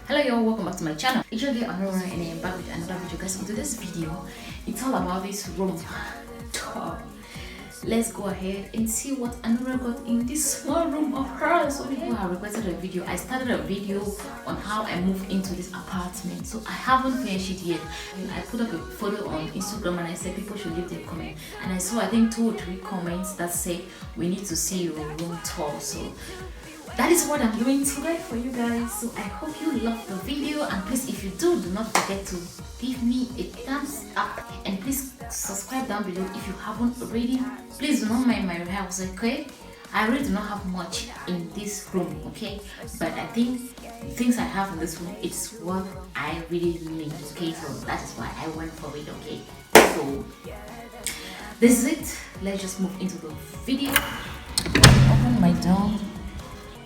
Hello y'all, welcome back to my channel. It's your girl Annor'a and I am back with another video, guys. Into this video, it's all about this room tour. Let's go ahead and see what Annor'a got in this small room of hers. So people have requested a video. I started a video on how I moved into this apartment, so I haven't finished it yet. I put up a photo on Instagram and I said people should leave their comment, and I saw I think 2 or 3 comments that say we need to see your room tour. So that is what I'm doing today for you guys. So I hope you love the video, and please, if you do not forget to give me a thumbs up, and please subscribe down below if you haven't already. Please do not mind my house, okay? I really do not have much in this room, okay? But I think the things I have in this room, it's what I really need, okay? So that is why I went for it, okay? So this is it. Let's just move into the video. Open my door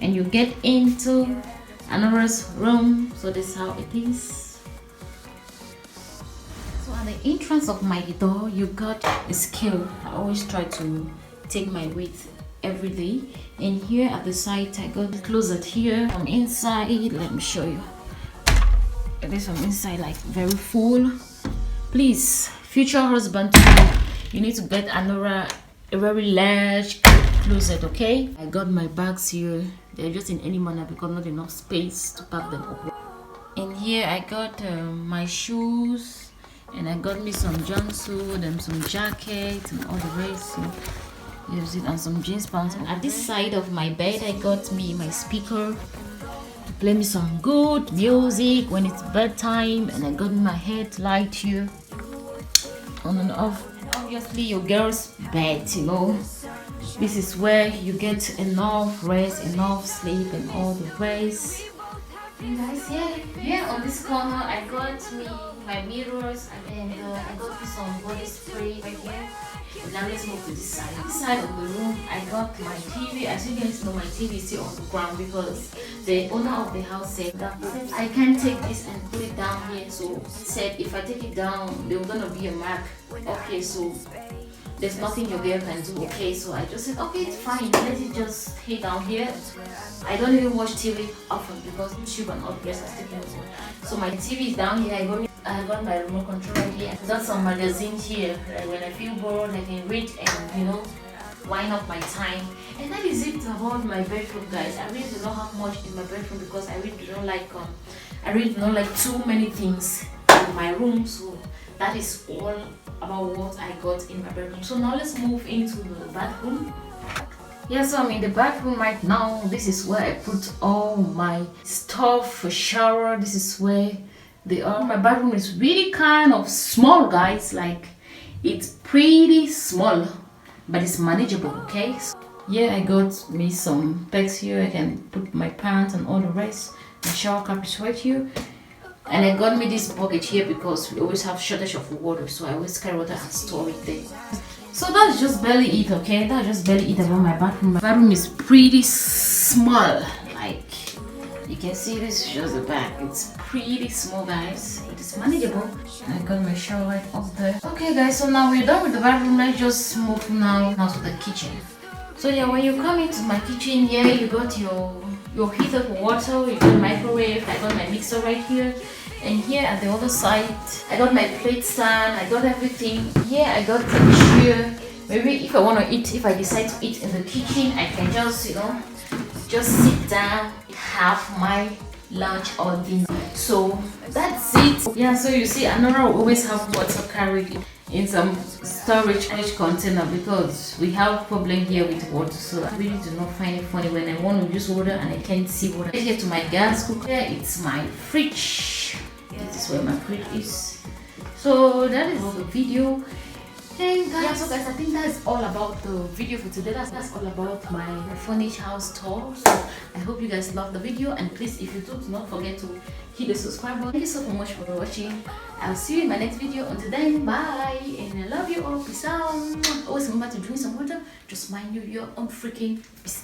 and you get into Annor'a's room. So this is how it is. So at the entrance of my door, you got a scale. I always try to take my weight every day. And here at the side, I got a closet here. From inside, let me show you. It is from inside, like very full. Please, future husband, you need to get Annor'a a very large closet, okay? I got my bags here. They're just in any manner because not enough space to pack them up. And here I got my shoes, and I got me some jumpsuit and some jackets and all the rest. So use it, and some jeans pants. And at this side of my bed, I got me my speaker to play me some good music when it's bedtime, and I got my headlight here on and off. Obviously your girl's bed, you know, this is where you get enough rest, enough sleep, and all the rest. And guys, here on this corner I got me my mirrors, and I got me some body spray right here. And now let's move to this side. This side of the room, I got my TV. As you guys know, my TV is still on the ground because the owner of the house said that I can't take this and put it down here. So he said if I take it down, there's gonna be a mark. Okay, so there's nothing your girl can do. Okay, so I just said okay, it's fine, let it just stay down here. I don't even watch TV often because YouTube and all the rest are sticking with me. So my TV is down here. I got my remote control right here. I got some magazines here. Like when I feel bored, I can read and wind up my time. And that is it about my bedroom, guys. I really do not have much in my bedroom because I really do not like too many things in my room. So that is all about what I got in my bedroom. So now let's move into the bathroom. Yeah, so I'm in the bathroom right now. This is where I put all my stuff for shower. This is where they are. My bathroom is really kind of small, guys. Like, it's pretty small, but it's manageable, okay? So, yeah, I got me some pegs here. I can put my pants and all the rest. My shower cap is right here. And I got me this bucket here because we always have shortage of water, so I always carry water and store it there. So that's just barely it, okay? That's just barely it about my bathroom. My bathroom is pretty small. Like, you can see this is just the back. It's pretty small, guys. It is manageable. I got my shower right up there. Okay, guys, so now we're done with the bathroom. Let's just move now to the kitchen. So yeah, when you come into my kitchen here, you got your heater for water, you got microwave, I got my mixer right here. And here at the other side, I got my plate stand, I got everything. Here I got the chair. Maybe if I want to eat, if I decide to eat in the kitchen, I can just, just sit down, have my lunch or dinner. So that's it. Yeah, so you see, Annor'a will always have water carried in some storage container because we have problem here with water. So I really do not find it funny when I want to use water and I can't see water. Here to my gas cooker, it's my fridge. This is where my fridge is. So that is all the video. And guys, yeah, so guys, I think that's all about the video for today. That's all about my furnished house tour. So I hope you guys love the video, and please, if you do not forget to hit the subscribe button. Thank you so much for watching. I'll see you in my next video. Until then, bye, and I love you all. Peace out. Always remember to drink some water. Just mind your own freaking business.